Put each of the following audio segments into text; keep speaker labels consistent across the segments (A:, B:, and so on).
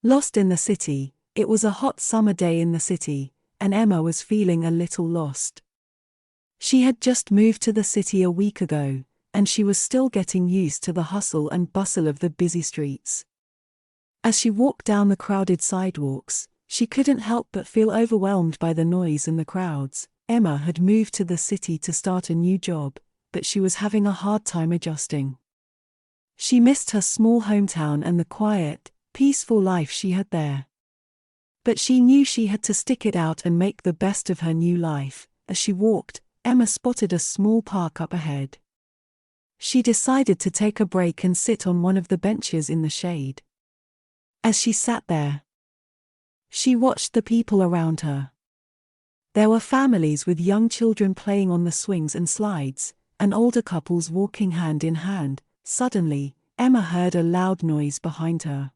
A: Lost in the city. It was a hot summer day in the city, and Emma was feeling a little lost. She had just moved to the city a week ago, and she was still getting used to the hustle and bustle of the busy streets. As she walked down the crowded sidewalks, she couldn't help but feel overwhelmed by the noise and the crowds. Emma had moved to the city to start a new job, but she was having a hard time adjusting. She missed her small hometown and the quiet, peaceful life she had there. But she knew she had to stick it out and make the best of her new life. As she walked, Emma spotted a small park up ahead. She decided to take a break and sit on one of the benches in the shade. As she sat there, she watched the people around her. There were families with young children playing on the swings and slides, and older couples walking hand in hand. Suddenly, Emma heard a loud noise behind her.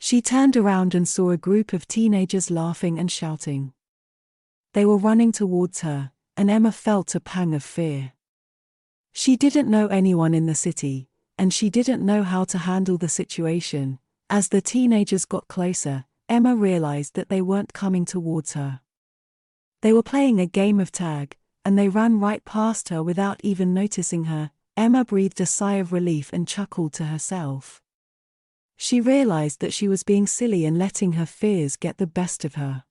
A: She turned around and saw a group of teenagers laughing and shouting. They were running towards her, and Emma felt a pang of fear. She didn't know anyone in the city, and she didn't know how to handle the situation. As the teenagers got closer, Emma realized that they weren't coming towards her. They were playing a game of tag, and they ran right past her without even noticing her. Emma breathed a sigh of relief and chuckled to herself. She realized that she was being silly and letting her fears get the best of her.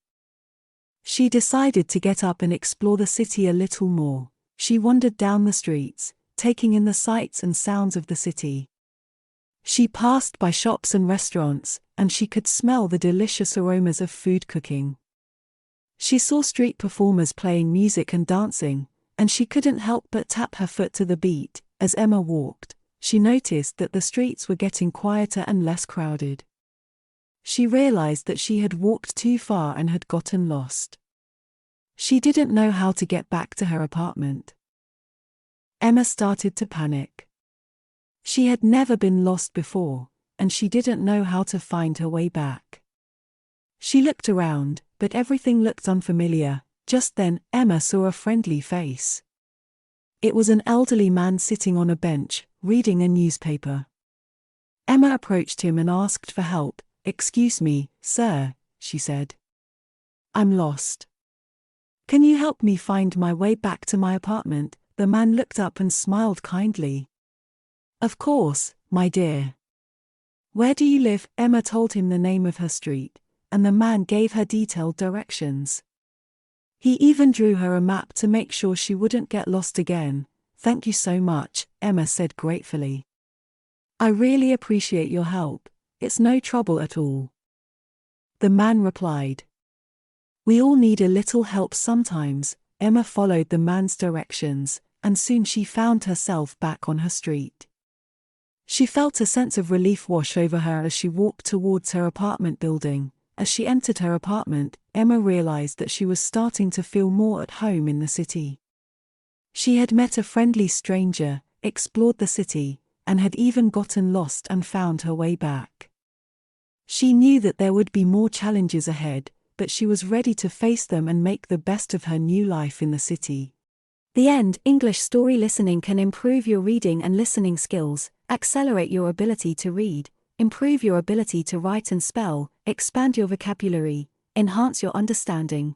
A: She decided to get up and explore the city a little more. She wandered down the streets, taking in the sights and sounds of the city. She passed by shops and restaurants, and she could smell the delicious aromas of food cooking. She saw street performers playing music and dancing, and she couldn't help but tap her foot to the beat. As Emma walked, she noticed that the streets were getting quieter and less crowded. She realized that she had walked too far and had gotten lost. She didn't know how to get back to her apartment. Emma started to panic. She had never been lost before, and she didn't know how to find her way back. She looked around, but everything looked unfamiliar. Just then, Emma saw a friendly face. It was an elderly man sitting on a bench, reading a newspaper. Emma approached him and asked for help. "Excuse me, sir," she said. "I'm lost. Can you help me find my way back to my apartment?" The man looked up and smiled kindly. "Of course, my dear. Where do you live?" Emma told him the name of her street, and the man gave her detailed directions. He even drew her a map to make sure she wouldn't get lost again. "Thank you so much," Emma said gratefully. "I really appreciate your help. It's no trouble at all." The man replied. "We all need a little help sometimes." Emma followed the man's directions, and soon she found herself back on her street. She felt a sense of relief wash over her as she walked towards her apartment building. As she entered her apartment, Emma realized that she was starting to feel more at home in the city. She had met a friendly stranger, explored the city, and had even gotten lost and found her way back. She knew that there would be more challenges ahead, but she was ready to face them and make the best of her new life in the city.
B: The end. English story listening can improve your reading and listening skills, accelerate your ability to read, improve your ability to write and spell, expand your vocabulary, enhance your understanding,